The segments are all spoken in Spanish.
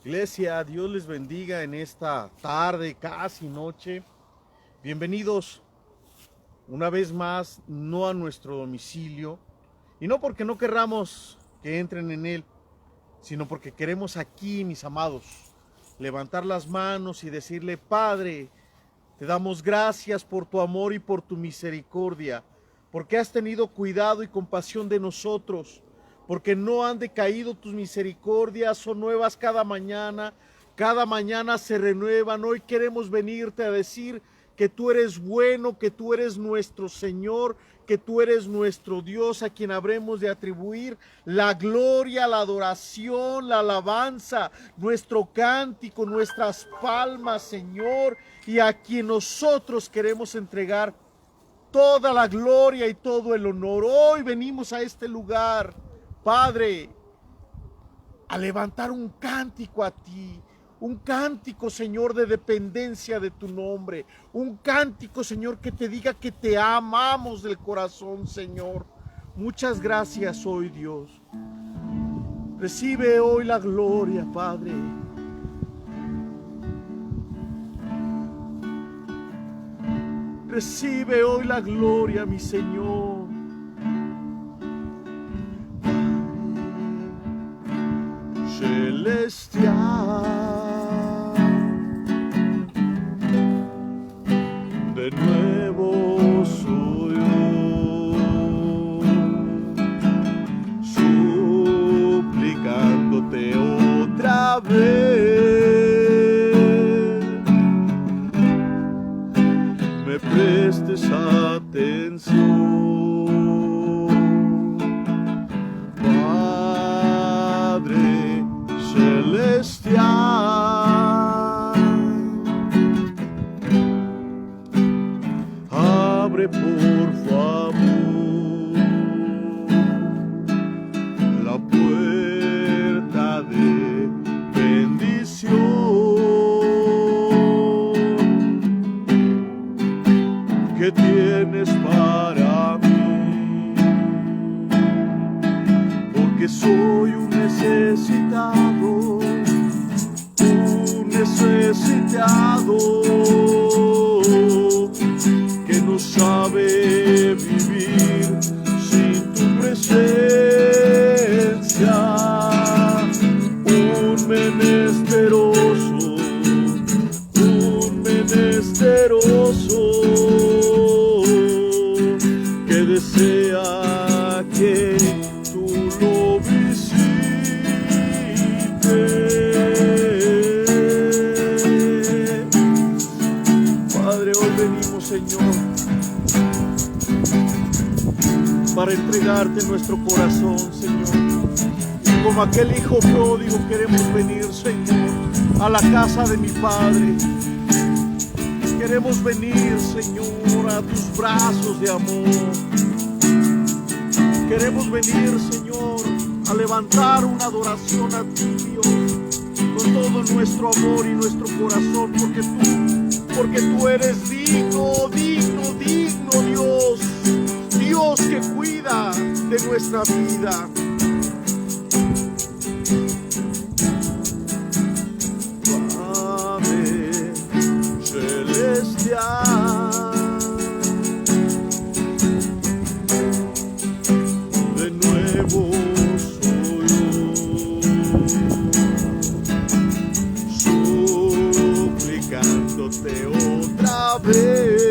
Iglesia, Dios les bendiga en esta tarde, casi noche. Bienvenidos una vez más, no a nuestro domicilio, y no porque no querramos que entren en él, sino porque queremos aquí, mis amados, levantar las manos y decirle: Padre, te damos gracias por tu amor y por tu misericordia, porque has tenido cuidado y compasión de nosotros, porque no han decaído tus misericordias, son nuevas cada mañana se renuevan. Hoy queremos venirte a decir que tú eres bueno, que tú eres nuestro Señor, que tú eres nuestro Dios, a quien habremos de atribuir la gloria, la adoración, la alabanza, nuestro cántico, nuestras palmas, Señor, y a quien nosotros queremos entregar toda la gloria y todo el honor. Hoy venimos a este lugar, Padre, a levantar un cántico a ti, un cántico, Señor, de dependencia de tu nombre, un cántico, Señor, que te diga que te amamos del corazón, Señor. Muchas gracias hoy, Dios. Recibe hoy la gloria, Padre. Recibe hoy la gloria, mi Señor. Celestial, de nuevo soy yo, suplicándote otra vez, me prestes atención. Abre por favor la puerta de bendición que tienes para mí, porque soy un necesitado, que no sabe vivir sin tu presencia, un menesteroso que desea que tú lo visites. Señor, para entregarte nuestro corazón, Señor. Y como aquel hijo pródigo queremos venir, Señor, a la casa de mi Padre. Queremos venir, Señor, a tus brazos de amor. Queremos venir, Señor, a levantar una adoración a ti, Dios, con todo nuestro amor y nuestro corazón, porque tú eres digno, Dios que cuida de nuestra vida. Padre celestial, de nuevo soy yo, suplicándote otra vez,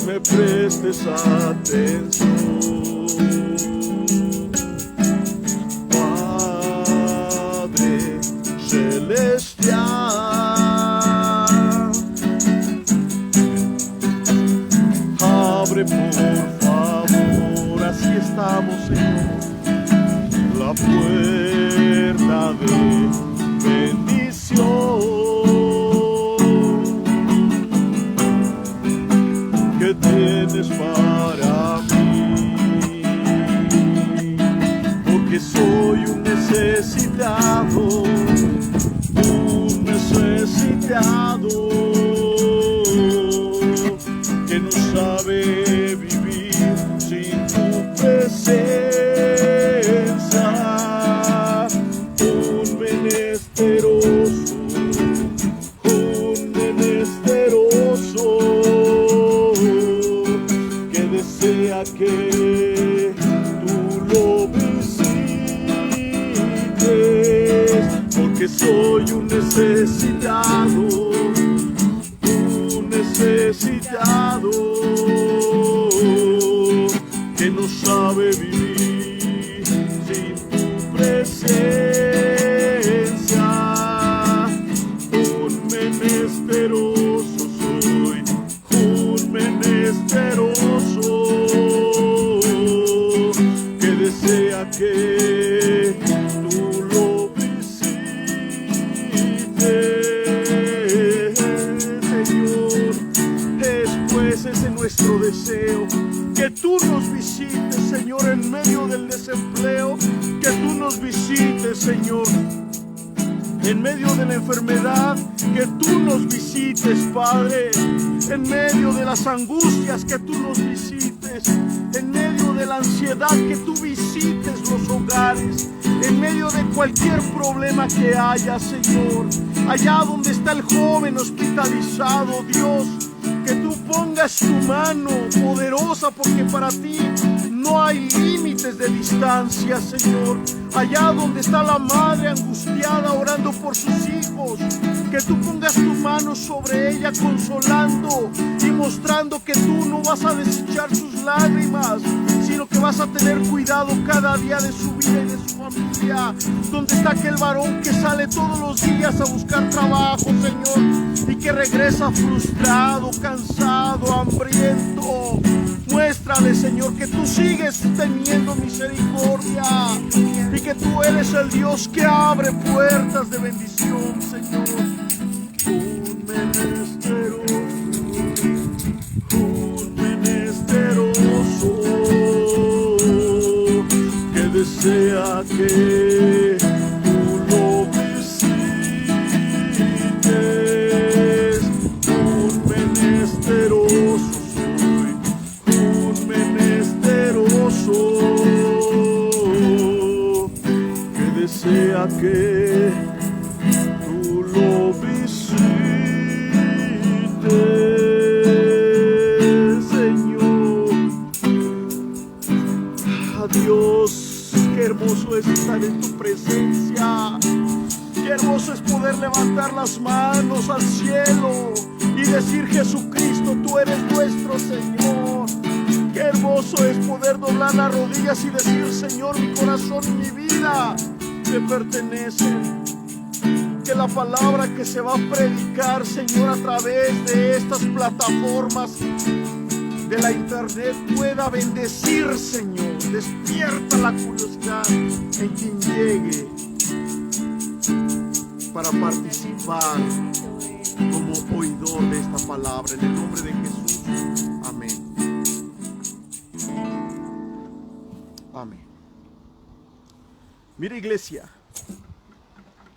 me prestes atención. Padre celestial, abre por favor, así estamos, Señor, la puerta de bendición que tienes para mí, porque soy un necesitado, que no sabe vivir sin tu presencia. que soy un necesitado, que no sabe vivir sin tu presencia. Un menesteroso soy, un menesteroso que desea que tú lo visites, Señor. Ese es nuestro deseo, que tú nos visites, Señor, en medio del desempleo, que tú nos visites, Señor, en medio de la enfermedad, que tú nos visites, Padre, en medio de las angustias, que tú nos visites, en medio de la ansiedad, que tú visites los hogares, en medio de cualquier problema que haya, Señor, allá donde está el joven hospitalizado, Dios, que tú pongas tu mano poderosa, porque para ti no hay límites de distancia, Señor. Allá donde está la madre angustiada orando por sus hijos, que tú pongas tu mano sobre ella consolando y mostrando que tú no vas a desechar sus lágrimas, sino que vas a tener cuidado cada día de su vida y de su familia. Donde está aquel varón que sale todos los días a buscar trabajo, Señor, y que regresa frustrado, cansado, hambriento. Muéstrale, Señor, que tú sigues teniendo misericordia y que tú eres el Dios que abre puertas de bendición, Señor. Un menesteroso que desea que tú lo visites. Un menesteroso que desea que tú lo visites, Señor. Dios, qué hermoso es estar en tu presencia. Qué hermoso es poder levantar las manos al cielo y decir: Jesucristo, tú eres nuestro Señor. Qué hermoso es poder doblar las rodillas y decir: Señor, mi corazón y mi vida te pertenecen. Que la palabra que se va a predicar, Señor, a través de estas plataformas de la internet pueda bendecir, Señor. Despierta la curiosidad en quien llegue para participar como oidor de esta palabra. En el nombre de Jesús, amén. Amén. Mira, iglesia,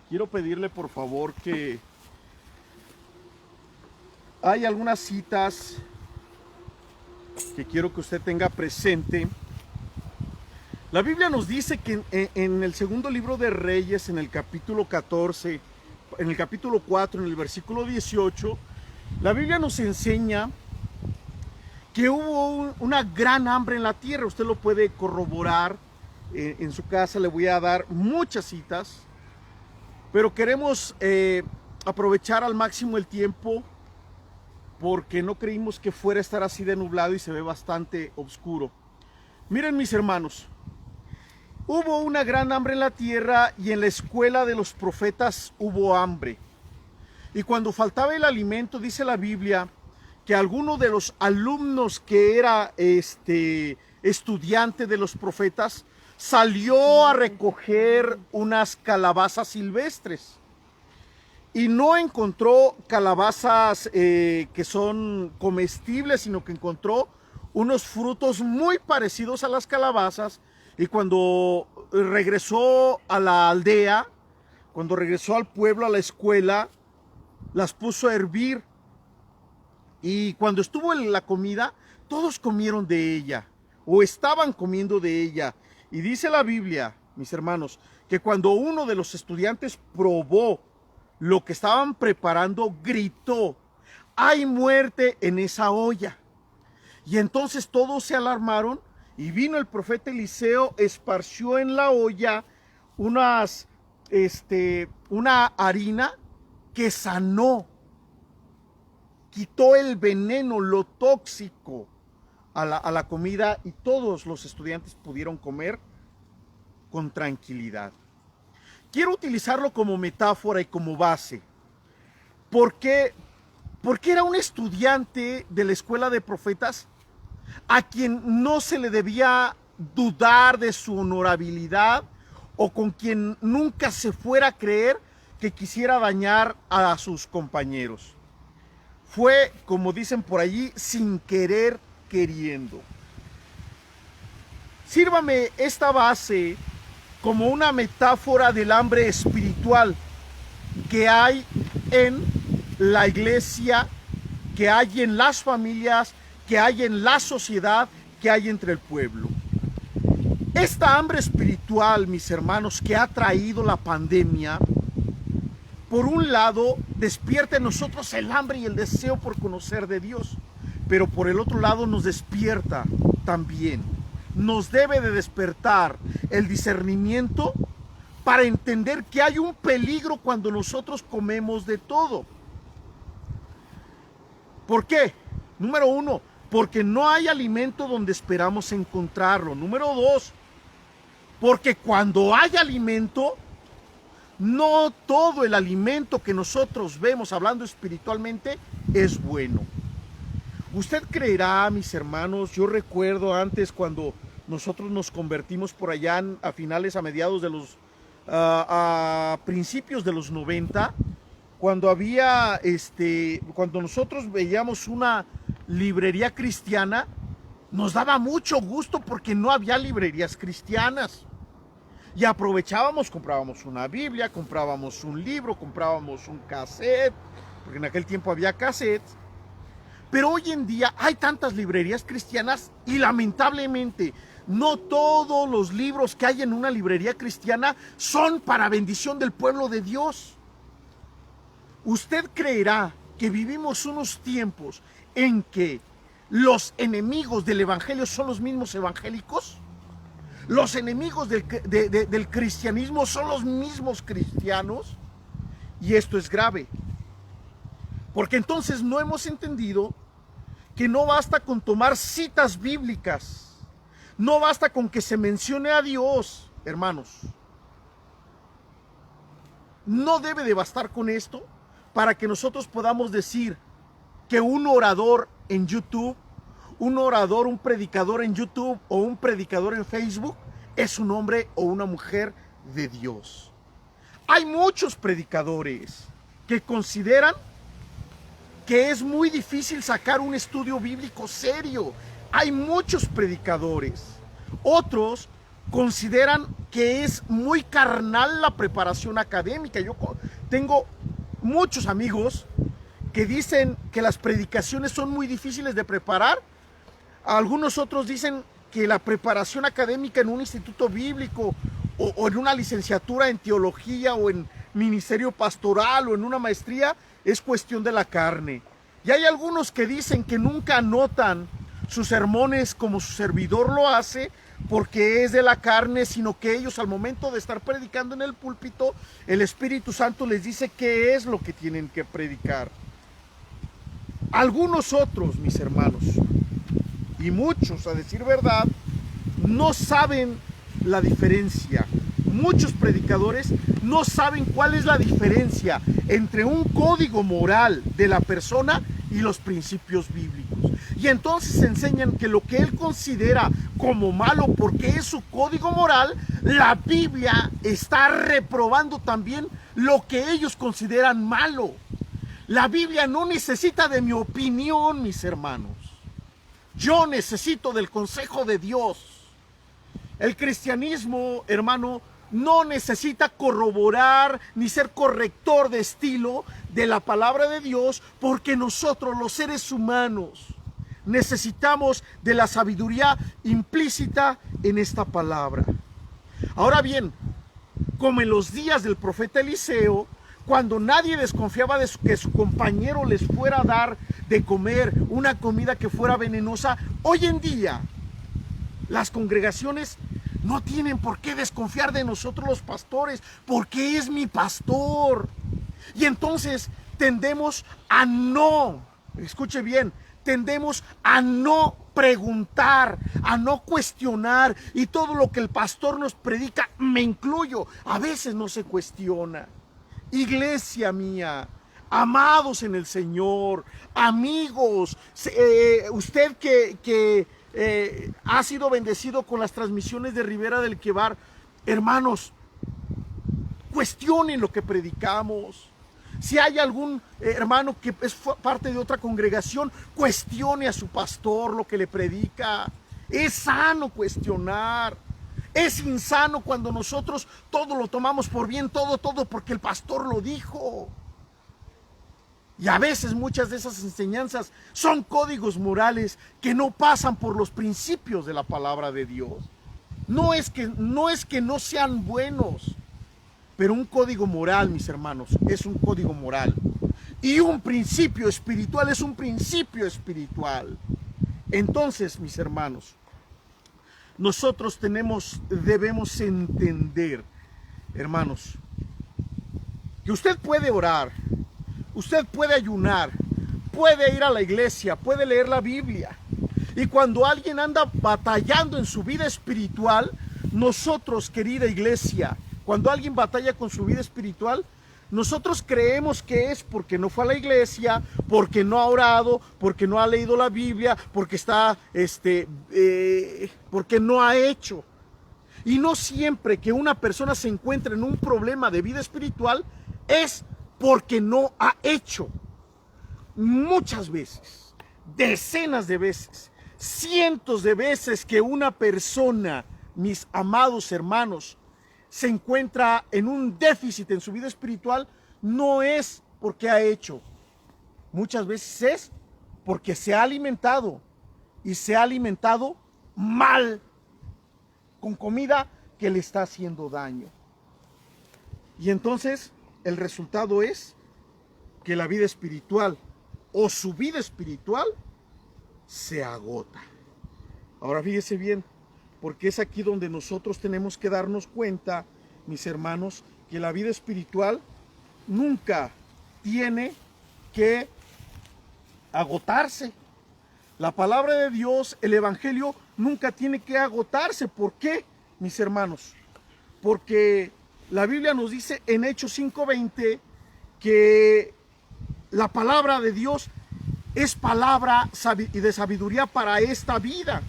quiero pedirle por favor que hay algunas citas que quiero que usted tenga presente. La Biblia nos dice que en el segundo libro de Reyes, en el capítulo 14, en el capítulo 4, en el versículo 18, la Biblia nos enseña que hubo una gran hambre en la tierra. Usted lo puede corroborar en su casa. Le voy a dar muchas citas, pero queremos aprovechar al máximo el tiempo, porque no creímos que fuera a estar así de nublado y se ve bastante oscuro. Miren, mis hermanos, hubo una gran hambre en la tierra y en la escuela de los profetas hubo hambre. Y cuando faltaba el alimento, dice la Biblia que alguno de los alumnos que era estudiante de los profetas salió a recoger unas calabazas silvestres y no encontró calabazas que son comestibles, sino que encontró unos frutos muy parecidos a las calabazas. Y cuando regresó a la aldea, cuando regresó al pueblo, a la escuela, las puso a hervir. Y cuando estuvo en la comida, todos comieron de ella, o estaban comiendo de ella. Y dice la Biblia, mis hermanos, que cuando uno de los estudiantes probó lo que estaban preparando, gritó: ¡hay muerte en esa olla! Y entonces todos se alarmaron, y vino el profeta Eliseo, esparció en la olla unas una harina que sanó, quitó el veneno, lo tóxico a la comida, y todos los estudiantes pudieron comer con tranquilidad. Quiero utilizarlo como metáfora y como base. ¿Por qué? Porque era un estudiante de la escuela de profetas a quien no se le debía dudar de su honorabilidad, o con quien nunca se fuera a creer que quisiera dañar a sus compañeros. Fue, como dicen por allí, sin querer queriendo. Sírvame esta base como una metáfora del hambre espiritual que hay en la iglesia, que hay en las familias, que hay en la sociedad, que hay entre el pueblo. Esta hambre espiritual, mis hermanos, que ha traído la pandemia, por un lado, despierta en nosotros el hambre y el deseo por conocer de Dios, pero por el otro lado nos despierta también, nos debe de despertar el discernimiento para entender que hay un peligro cuando nosotros comemos de todo. ¿Por qué? Número uno, porque no hay alimento donde esperamos encontrarlo. Número dos, porque cuando hay alimento, no todo el alimento que nosotros vemos, hablando espiritualmente, es bueno. Usted creerá, mis hermanos, yo recuerdo antes cuando nosotros nos convertimos por allá a finales, a mediados de los, a principios de los 90, cuando había, cuando nosotros veíamos una librería cristiana, nos daba mucho gusto porque no había librerías cristianas. Y aprovechábamos, comprábamos una Biblia, comprábamos un libro, comprábamos un cassette, porque en aquel tiempo había cassettes. Pero hoy en día hay tantas librerías cristianas y lamentablemente no todos los libros que hay en una librería cristiana son para bendición del pueblo de Dios. Usted creerá que vivimos unos tiempos en que los enemigos del evangelio son los mismos evangélicos. Los enemigos del cristianismo son los mismos cristianos, y esto es grave, porque entonces no hemos entendido que no basta con tomar citas bíblicas, no basta con que se mencione a Dios, hermanos. No debe de bastar con esto para que nosotros podamos decir que un orador en YouTube, un orador, un predicador en YouTube o un predicador en Facebook es un hombre o una mujer de Dios. Hay muchos predicadores que consideran que es muy difícil sacar un estudio bíblico serio. Hay muchos predicadores. Otros consideran que es muy carnal la preparación académica. Yo tengo muchos amigos que dicen que las predicaciones son muy difíciles de preparar. Algunos otros dicen que la preparación académica en un instituto bíblico o en una licenciatura en teología o en ministerio pastoral o en una maestría es cuestión de la carne. Y hay algunos que dicen que nunca anotan sus sermones como su servidor lo hace porque es de la carne, sino que ellos al momento de estar predicando en el púlpito, el Espíritu Santo les dice qué es lo que tienen que predicar. Algunos otros, mis hermanos, y muchos, a decir verdad, no saben la diferencia. Muchos predicadores no saben cuál es la diferencia entre un código moral de la persona y los principios bíblicos. Y entonces enseñan que lo que él considera como malo porque es su código moral, la Biblia está reprobando también lo que ellos consideran malo. La Biblia no necesita de mi opinión, mis hermanos. Yo necesito del consejo de Dios. El cristianismo, hermano, no necesita corroborar ni ser corrector de estilo de la palabra de Dios, porque nosotros, los seres humanos, necesitamos de la sabiduría implícita en esta palabra. Ahora bien, como en los días del profeta Eliseo, cuando nadie desconfiaba de que su compañero les fuera a dar de comer una comida que fuera venenosa, hoy en día las congregaciones no tienen por qué desconfiar de nosotros los pastores, porque es mi pastor. Y entonces tendemos a no, escuche bien, tendemos a no preguntar, a no cuestionar, y todo lo que el pastor nos predica, me incluyo, a veces no se cuestiona. Iglesia mía, amados en el Señor, amigos, usted que ha sido bendecido con las transmisiones de Ribera del Quebar, hermanos, cuestionen lo que predicamos. Si hay algún hermano que es parte de otra congregación, cuestione a su pastor lo que le predica. Es sano cuestionar. Es insano cuando nosotros todo lo tomamos por bien, todo porque el pastor lo dijo. Y a veces muchas de esas enseñanzas son códigos morales que no pasan por los principios de la palabra de Dios. No es que no sean buenos, pero un código moral, mis hermanos, es un código moral. Y un principio espiritual es un principio espiritual. Entonces, mis hermanos, nosotros debemos entender, hermanos, que usted puede orar, usted puede ayunar, puede ir a la iglesia, puede leer la Biblia. Y cuando alguien anda batallando en su vida espiritual, nosotros, querida iglesia, cuando alguien batalla con su vida espiritual, nosotros creemos que es porque no fue a la iglesia, porque no ha orado, porque no ha leído la Biblia, porque porque no ha hecho. Y no siempre que una persona se encuentra en un problema de vida espiritual es porque no ha hecho. Muchas veces, decenas de veces, cientos de veces que una persona, mis amados hermanos, se encuentra en un déficit en su vida espiritual, no es porque ha hecho. Muchas veces es porque se ha alimentado, y se ha alimentado mal, con comida que le está haciendo daño. Y entonces el resultado es que la vida espiritual o su vida espiritual se agota. Ahora fíjese bien, porque es aquí donde nosotros tenemos que darnos cuenta, mis hermanos, que la vida espiritual nunca tiene que agotarse. La palabra de Dios, el evangelio, nunca tiene que agotarse. ¿Por qué, mis hermanos? Porque la Biblia nos dice en Hechos 5:20 que la palabra de Dios es palabra de sabiduría para esta vida.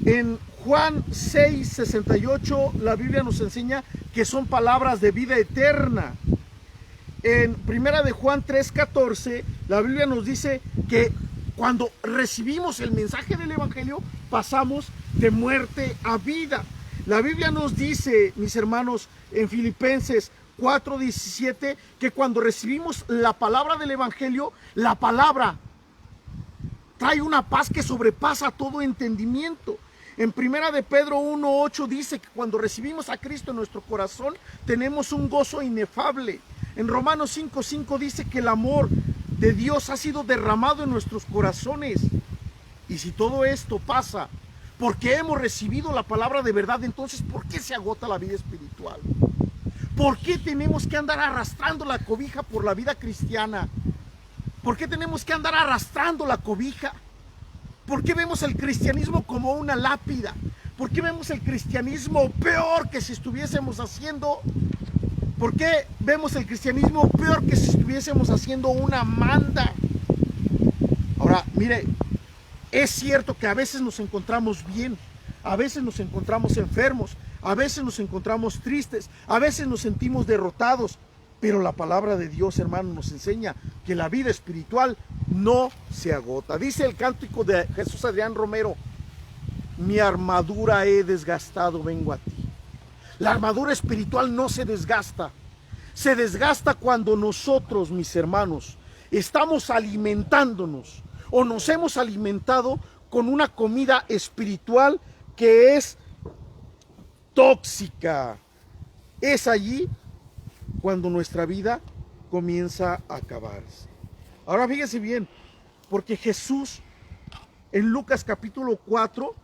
En Juan 6:68 la Biblia nos enseña que son palabras de vida eterna. En primera de Juan 3:14 la Biblia nos dice que cuando recibimos el mensaje del evangelio pasamos de muerte a vida. La Biblia nos dice, mis hermanos, en Filipenses 4:17, que cuando recibimos la palabra del evangelio, la palabra trae una paz que sobrepasa todo entendimiento. En primera de Pedro 1:8 dice que cuando recibimos a Cristo en nuestro corazón tenemos un gozo inefable. En Romanos 5:5 dice que el amor de Dios ha sido derramado en nuestros corazones. Y si todo esto pasa porque hemos recibido la palabra de verdad, entonces ¿por qué se agota la vida espiritual? ¿Por qué tenemos que andar arrastrando la cobija por la vida cristiana? ¿Por qué tenemos que andar arrastrando la cobija? ¿Por qué vemos el cristianismo como una lápida? ¿Por qué vemos el cristianismo peor que si estuviésemos haciendo? ¿Por qué vemos el cristianismo peor que si estuviésemos haciendo una manda? Ahora, mire, es cierto que a veces nos encontramos bien, a veces nos encontramos enfermos, a veces nos encontramos tristes, a veces nos sentimos derrotados, pero la palabra de Dios, hermano, nos enseña que la vida espiritual no se agota. Dice el cántico de Jesús Adrián Romero: mi armadura he desgastado, vengo a ti. La armadura espiritual no se desgasta. Se desgasta cuando nosotros, mis hermanos, estamos alimentándonos o nos hemos alimentado con una comida espiritual que es tóxica. Es allí cuando nuestra vida comienza a acabarse. Ahora fíjese bien, porque Jesús en Lucas capítulo 4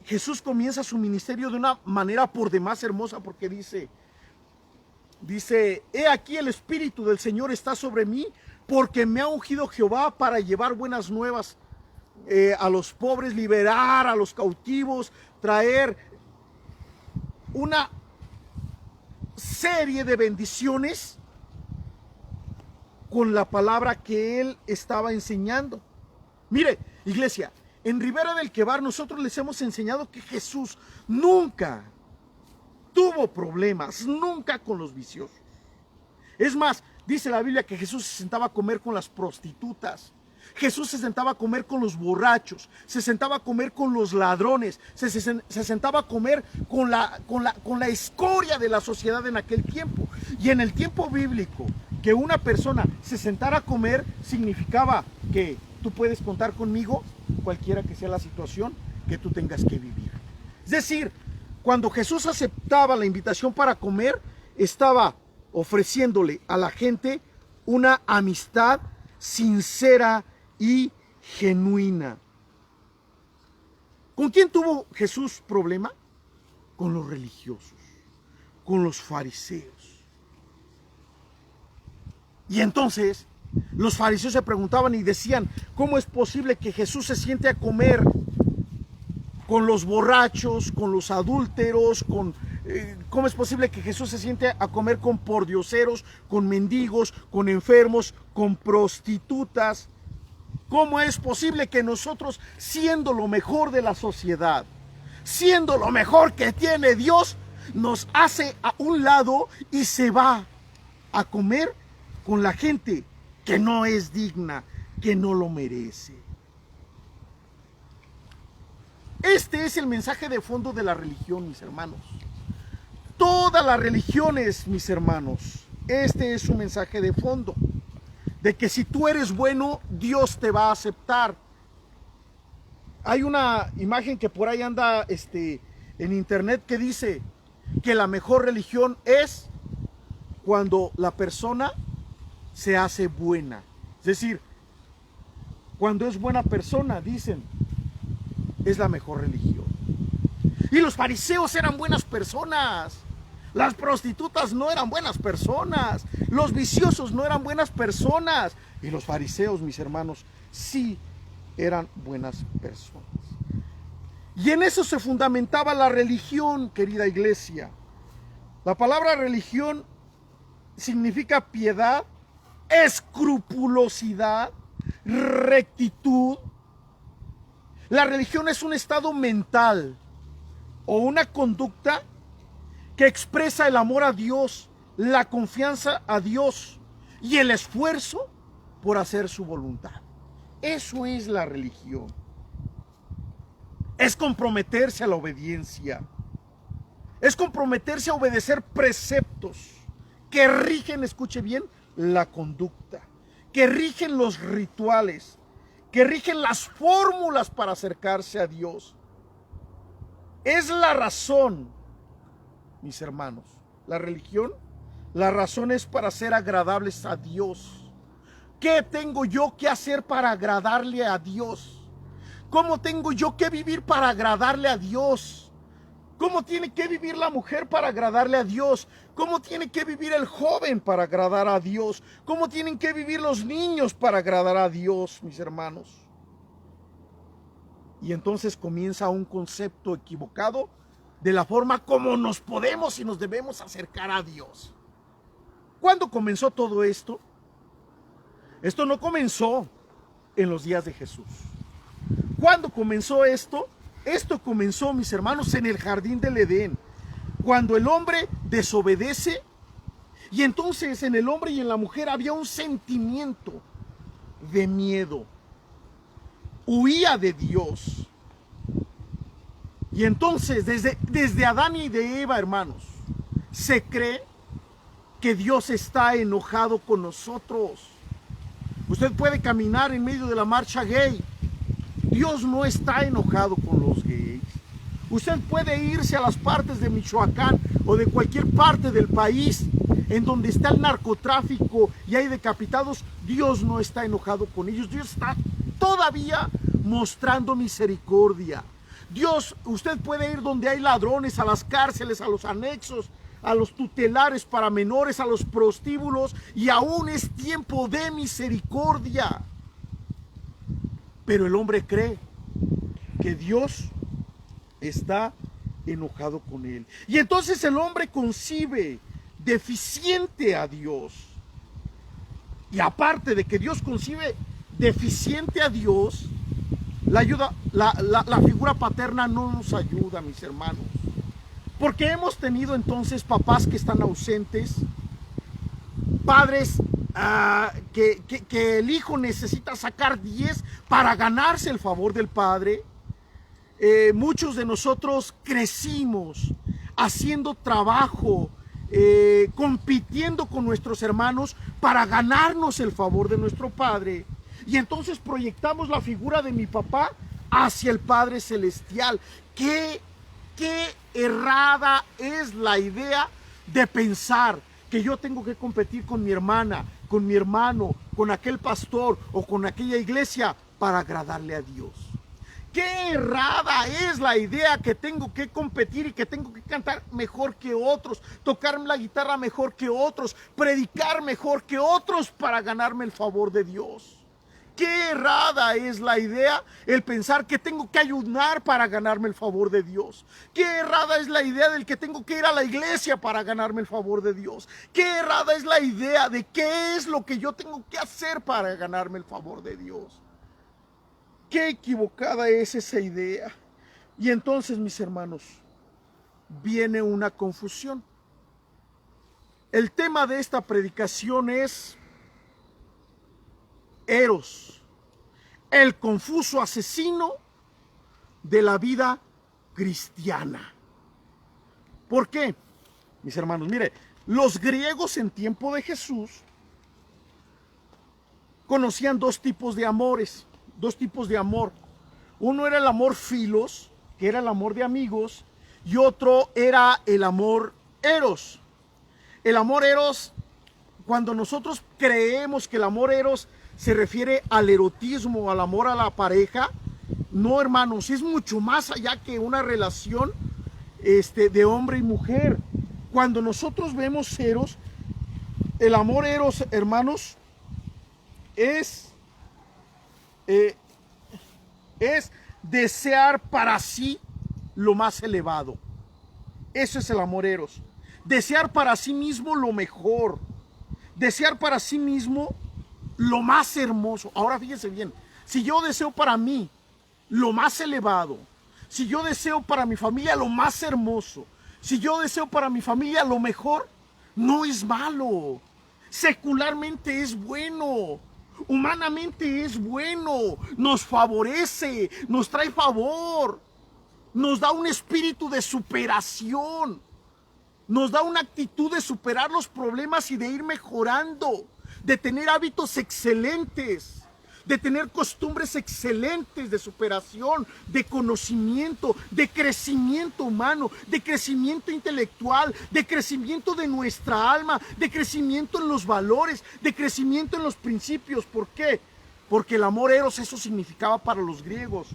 Jesús comienza su ministerio de una manera por demás hermosa, porque dice, he aquí el Espíritu del Señor está sobre mí, porque me ha ungido Jehová para llevar buenas nuevas a los pobres, liberar a los cautivos, traer una serie de bendiciones con la palabra que él estaba enseñando. Mire, iglesia, en Ribera del Quebar nosotros les hemos enseñado que Jesús nunca tuvo problemas, nunca con los viciosos. Es más, dice la Biblia que Jesús se sentaba a comer con las prostitutas. Jesús se sentaba a comer con los borrachos, se sentaba a comer con los ladrones, se sentaba a comer con la escoria de la sociedad en aquel tiempo. Y en el tiempo bíblico, que una persona se sentara a comer significaba que tú puedes contar conmigo, cualquiera que sea la situación que tú tengas que vivir. Es decir, cuando Jesús aceptaba la invitación para comer, estaba ofreciéndole a la gente una amistad sincera y genuina. ¿Con quién tuvo Jesús problema? Con los religiosos, con los fariseos. Y entonces los fariseos se preguntaban y decían, ¿cómo es posible que Jesús se siente a comer con los borrachos, con los adúlteros, ¿cómo es posible que Jesús se siente a comer con pordioseros, con mendigos, con enfermos, con prostitutas? ¿Cómo es posible que nosotros, siendo lo mejor de la sociedad, siendo lo mejor que tiene Dios, nos hace a un lado y se va a comer con la gente que no es digna, que no lo merece? Este es el mensaje de fondo de la religión, mis hermanos. Todas las religiones, mis hermanos, este es su mensaje de fondo. De que si tú eres bueno, Dios te va a aceptar. Hay una imagen que por ahí anda en internet que dice que la mejor religión es cuando la persona se hace buena. Es decir, cuando es buena persona, dicen, es la mejor religión. Y los fariseos eran buenas personas. Las prostitutas no eran buenas personas. Los viciosos no eran buenas personas. Y los fariseos, mis hermanos, sí eran buenas personas. Y en eso se fundamentaba la religión, querida iglesia. La palabra religión significa piedad, escrupulosidad, rectitud. La religión es un estado mental o una conducta que expresa el amor a Dios, la confianza a Dios y el esfuerzo por hacer su voluntad. Eso es la religión. Es comprometerse a la obediencia. Es comprometerse a obedecer preceptos que rigen, escuche bien, la conducta, que rigen los rituales, que rigen las fórmulas para acercarse a Dios. Es la razón, mis hermanos, la religión, la razón es para ser agradables a Dios. ¿Qué tengo yo que hacer para agradarle a Dios? ¿Cómo tengo yo que vivir para agradarle a Dios? ¿Cómo tiene que vivir la mujer para agradarle a Dios? ¿Cómo tiene que vivir el joven para agradar a Dios? ¿Cómo tienen que vivir los niños para agradar a Dios, mis hermanos? Y entonces comienza un concepto equivocado de la forma como nos podemos y nos debemos acercar a Dios. ¿Cuándo comenzó todo esto? Esto no comenzó en los días de Jesús. ¿Cuándo comenzó esto? Esto comenzó, mis hermanos, en el jardín del Edén, cuando el hombre desobedece, y entonces en el hombre y en la mujer había un sentimiento de miedo. Huía de Dios. Y entonces desde Adán y de Eva, hermanos, se cree que Dios está enojado con nosotros. Usted puede caminar en medio de la marcha gay. Dios no está enojado con los gays. Usted puede irse a las partes de Michoacán o de cualquier parte del país en donde está el narcotráfico y hay decapitados. Dios no está enojado con ellos. Dios está todavía mostrando misericordia. Dios, usted puede ir donde hay ladrones, a las cárceles, a los anexos, a los tutelares para menores, a los prostíbulos, y aún es tiempo de misericordia. Pero el hombre cree que Dios está enojado con él. Y entonces el hombre concibe deficiente a Dios. Y aparte de que Dios concibe deficiente a Dios, la figura paterna no nos ayuda, mis hermanos. Porque hemos tenido entonces papás que están ausentes, padres que el hijo necesita sacar 10 para ganarse el favor del padre. Muchos de nosotros crecimos haciendo trabajo, compitiendo con nuestros hermanos para ganarnos el favor de nuestro padre. Y entonces proyectamos la figura de mi papá hacia el Padre Celestial. Qué errada es la idea de pensar que yo tengo que competir con mi hermana, con mi hermano, con aquel pastor o con aquella iglesia para agradarle a Dios. Qué errada es la idea que tengo que competir y que tengo que cantar mejor que otros, tocar la guitarra mejor que otros, predicar mejor que otros para ganarme el favor de Dios. Qué errada es la idea el pensar que tengo que ayunar para ganarme el favor de Dios. Qué errada es la idea del que tengo que ir a la iglesia para ganarme el favor de Dios. Qué errada es la idea de qué es lo que yo tengo que hacer para ganarme el favor de Dios. Qué equivocada es esa idea. Y entonces, mis hermanos, viene una confusión. El tema de esta predicación es Eros, el confuso asesino de la vida cristiana. ¿Por qué? Mis hermanos, mire, los griegos en tiempo de Jesús conocían dos tipos de amores, dos tipos de amor. Uno era el amor filos, que era el amor de amigos, y otro era el amor eros. El amor eros, cuando nosotros creemos que el amor eros se refiere al erotismo, al amor a la pareja, no, hermanos, es mucho más allá que una relación de hombre y mujer. Cuando nosotros vemos eros, el amor eros, hermanos, es desear para sí lo más elevado. Eso es el amor eros. Desear para sí mismo lo mejor. Desear para sí mismo lo más hermoso. Ahora fíjense bien, si yo deseo para mí lo más elevado, si yo deseo para mi familia lo más hermoso, si yo deseo para mi familia lo mejor, no es malo. Secularmente es bueno. Humanamente es bueno. Nos favorece, nos trae favor, nos da un espíritu de superación, nos da una actitud de superar los problemas y de ir mejorando, de tener hábitos excelentes, de tener costumbres excelentes de superación, de conocimiento, de crecimiento humano, de crecimiento intelectual, de crecimiento de nuestra alma, de crecimiento en los valores, de crecimiento en los principios. ¿Por qué? Porque el amor eros, eso significaba para los griegos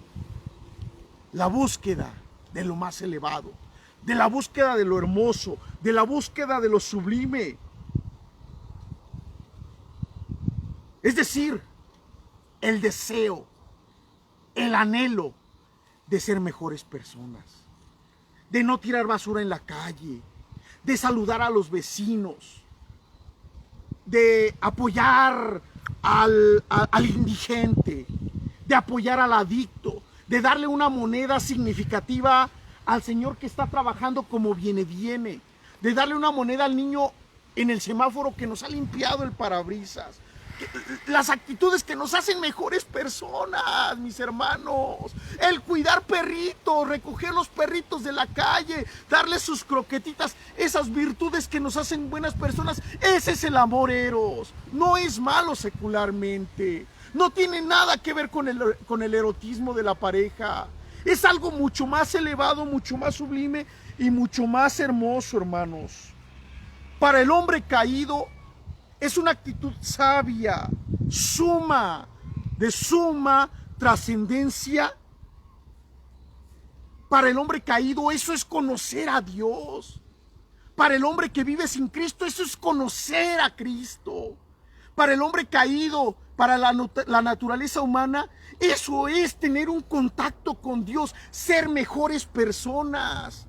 la búsqueda de lo más elevado, de la búsqueda de lo hermoso, de la búsqueda de lo sublime. Es decir, el deseo, el anhelo de ser mejores personas, de no tirar basura en la calle, de saludar a los vecinos, de apoyar al indigente, de apoyar al adicto, de darle una moneda significativa al señor que está trabajando como viene, de darle una moneda al niño en el semáforo que nos ha limpiado el parabrisas. Las actitudes que nos hacen mejores personas, mis hermanos. El cuidar perritos, recoger los perritos de la calle, darles sus croquetitas, esas virtudes que nos hacen buenas personas. Ese es el amor eros. No es malo secularmente. No tiene nada que ver con el erotismo de la pareja. Es algo mucho más elevado, mucho más sublime y mucho más hermoso, hermanos. Para el hombre caído, es una actitud sabia, de suma trascendencia, Para el hombre caído eso es conocer a Dios. Para el hombre que vive sin Cristo eso es conocer a Cristo. Para el hombre caído, para la naturaleza humana, eso es tener un contacto con Dios, ser mejores personas,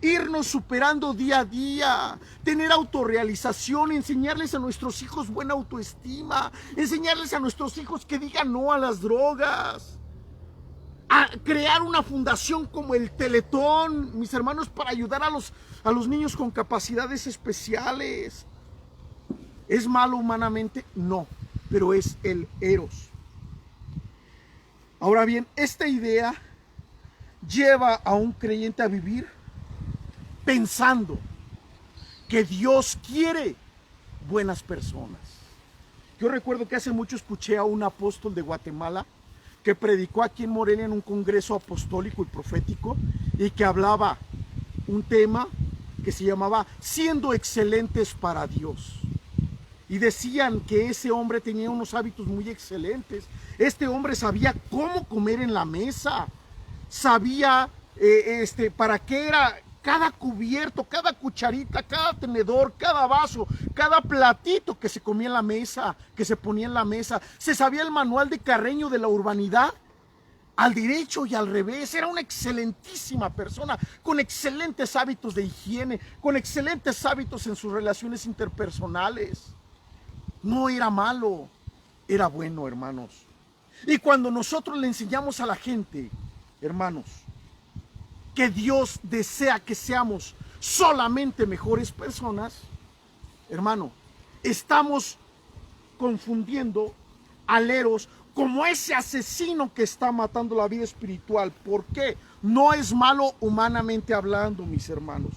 irnos superando día a día, tener autorrealización, enseñarles a nuestros hijos buena autoestima, enseñarles a nuestros hijos que digan no a las drogas, a crear una fundación como el Teletón, mis hermanos, para ayudar a los niños con capacidades especiales. ¿Es malo humanamente? No, pero es el eros. Ahora bien, esta idea lleva a un creyente a vivir pensando que Dios quiere buenas personas. Yo recuerdo que hace mucho escuché a un apóstol de Guatemala que predicó aquí en Morelia en un congreso apostólico y profético y que hablaba un tema que se llamaba Siendo excelentes para Dios. Y decían que ese hombre tenía unos hábitos muy excelentes. Este hombre sabía cómo comer en la mesa, sabía para qué era cada cubierto, cada cucharita, cada tenedor, cada vaso, cada platito que se comía en la mesa, que se ponía en la mesa. Se sabía el manual de Carreño de la urbanidad al derecho y al revés. Era una excelentísima persona, con excelentes hábitos de higiene, con excelentes hábitos en sus relaciones interpersonales. No era malo, era bueno, hermanos. Y cuando nosotros le enseñamos a la gente, hermanos, que Dios desea que seamos solamente mejores personas, hermano, estamos confundiendo al eros como ese asesino que está matando la vida espiritual. ¿Por qué? No es malo humanamente hablando, mis hermanos.